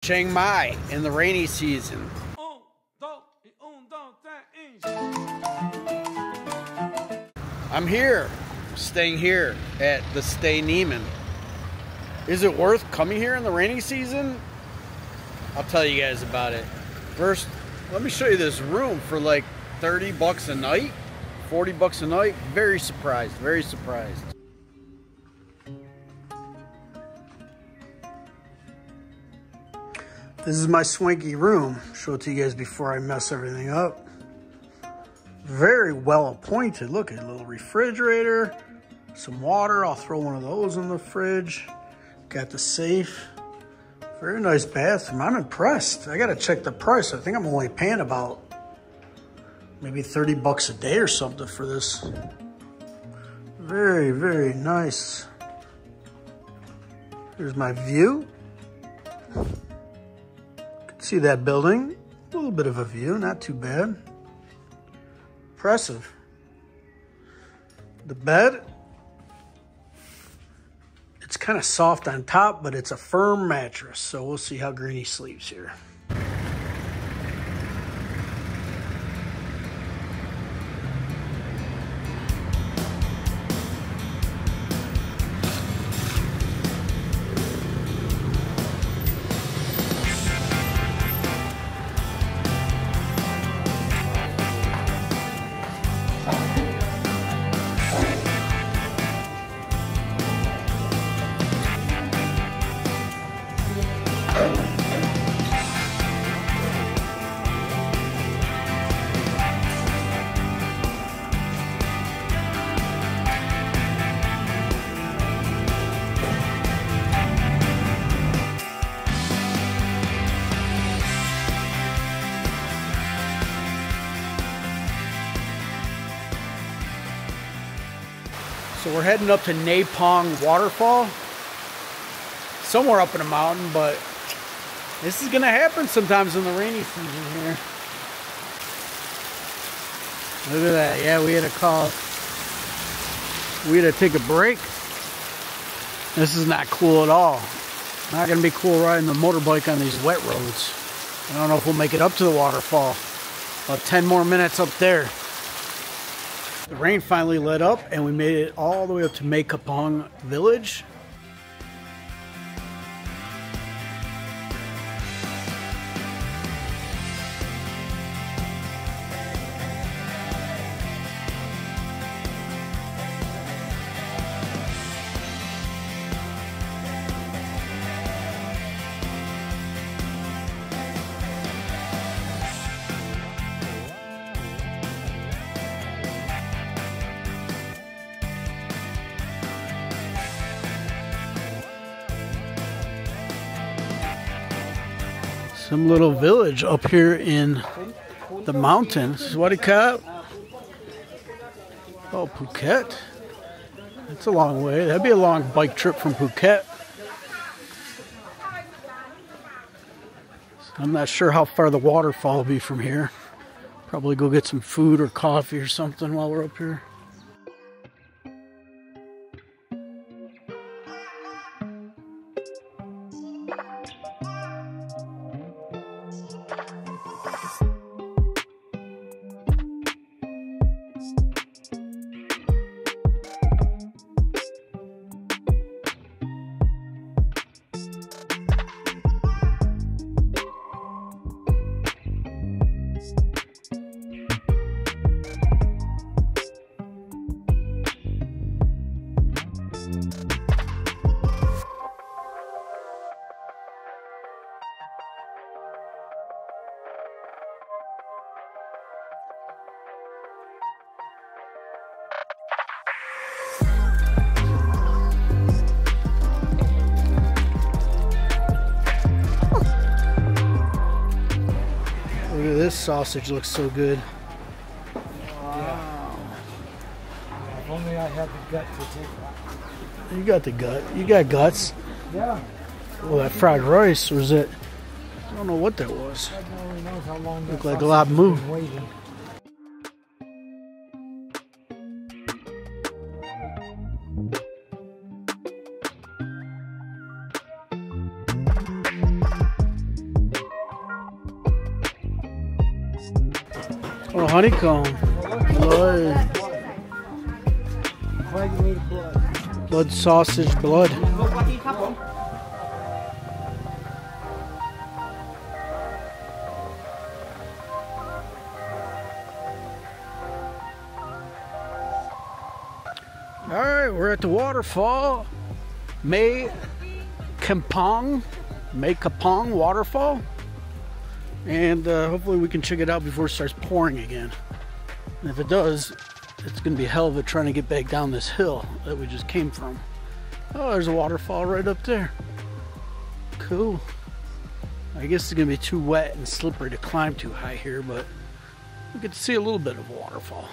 Chiang Mai in the rainy season. I'm here, staying here at the Stay Neiman. Is it worth coming here in the rainy season? I'll tell you guys about it. First, let me show you this room for like 30 bucks a night, 40 bucks a night. Very surprised, very surprised. This is my swanky room. Show it to you guys before I mess everything up. Very well appointed. Look at a little refrigerator, some water. I'll throw one of those in the fridge. Got the safe. Very nice bathroom. I'm impressed. I gotta check the price. I think I'm only paying about maybe 30 bucks a day or something for this. Very, very nice. Here's my view. See that building? A little bit of a view, not too bad. Impressive. The bed, it's kind of soft on top, but it's a firm mattress. So we'll see how Greeny sleeps here. So we're heading up to Napong Waterfall, somewhere up in a mountain, but this is gonna happen sometimes in the rainy season here. Look at that. Yeah, we had to take a break. This is not cool at all. Not gonna be cool riding the motorbike on these wet roads. I don't know if we'll make it up to the waterfall. About 10 more minutes up there. The rain finally let up and we made it all the way up to Mae Kapong village. Some little village up here in the mountains. What do you call it? Oh, Phuket. That's a long way. That'd be a long bike trip from Phuket. I'm not sure how far the waterfall will be from here. Probably go get some food or coffee or something while we're up here. Look at this sausage, looks so good. Wow. If only I had the gut to take that. You got the gut. You got guts. Yeah. Well, that fried rice was it? I don't know what that was. God only knows how long Looked like a lot of moo. Waiting. Oh, honeycomb. Blood. Blood sausage blood. Alright, we're at the waterfall. Mai Kapong waterfall. And hopefully we can check it out before it starts pouring again. And if it does, it's going to be a hell of a trying to get back down this hill that we just came from. Oh, there's a waterfall right up there. Cool. I guess it's going to be too wet and slippery to climb too high here, but we get to see a little bit of a waterfall.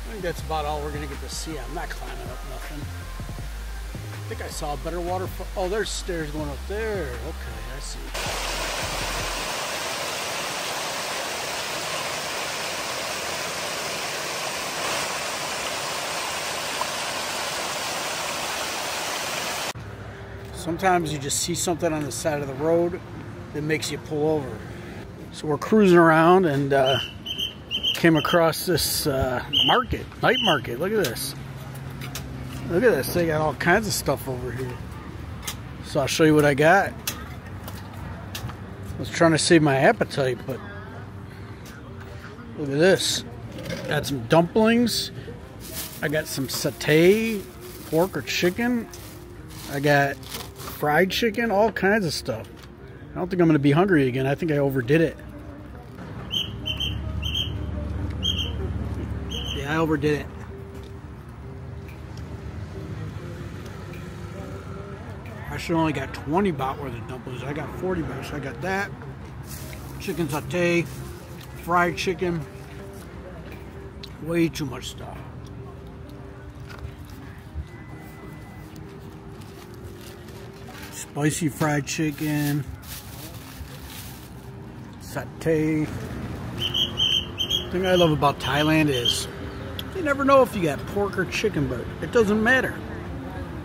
I think that's about all we're going to get to see. I'm not climbing up nothing. I think I saw a better waterfall. Oh, there's stairs going up there. Okay, I see. Sometimes you just see something on the side of the road that makes you pull over. So we're cruising around and came across this market, night market. Look at this. Look at this. They got all kinds of stuff over here. So I'll show you what I got. I was trying to save my appetite, but look at this. Got some dumplings. I got some satay, pork or chicken. I got fried chicken, all kinds of stuff. I don't think I'm going to be hungry again. I think I overdid it. I overdid it. I should only got 20 baht worth of dumplings. I got 40 baht. So I got that. Chicken satay, fried chicken. Way too much stuff. Spicy fried chicken. Satay. The thing I love about Thailand is you never know if you got pork or chicken, but it doesn't matter.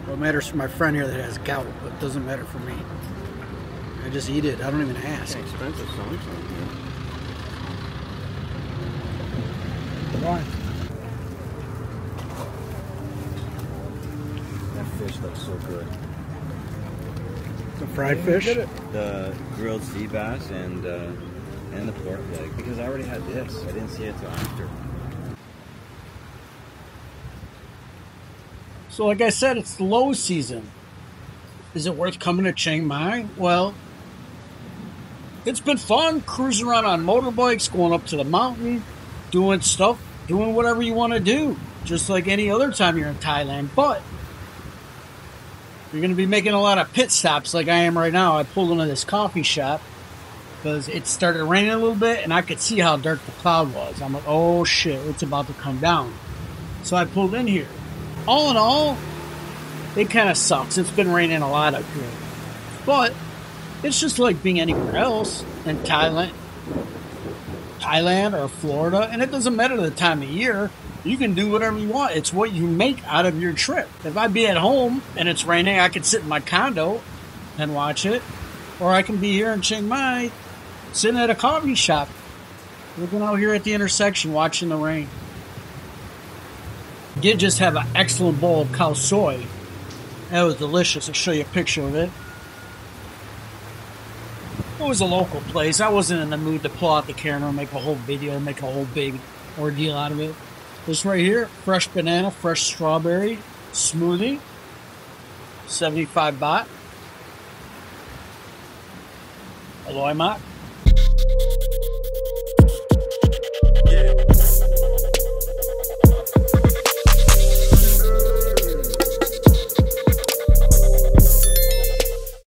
Well, it matters for my friend here that has gout, but it doesn't matter for me. I just eat it. I don't even ask. It's expensive something. Why? That fish looks so good. The fried fish? The grilled sea bass and the pork leg, because I already had this. I didn't see it till after. So like I said, it's the low season. Is it worth coming to Chiang Mai? Well, it's been fun cruising around on motorbikes, going up to the mountain, doing stuff, doing whatever you want to do, just like any other time you're in Thailand. But you're going to be making a lot of pit stops like I am right now. I pulled into this coffee shop because it started raining a little bit and I could see how dark the cloud was. I'm like, oh shit, it's about to come down. So I pulled in here. All in all, it kind of sucks. It's been raining a lot up here. But it's just like being anywhere else in Thailand or Florida. And it doesn't matter the time of year. You can do whatever you want. It's what you make out of your trip. If I be at home and it's raining, I could sit in my condo and watch it. Or I can be here in Chiang Mai, sitting at a coffee shop, looking out here at the intersection, watching the rain. Did just have an excellent bowl of khao soy. That was delicious. I'll show you a picture of it. It was a local place. I wasn't in the mood to pull out the camera and make a whole video, make a whole big ordeal out of it. This right here, fresh banana, fresh strawberry smoothie, 75 baht. Aloy mat.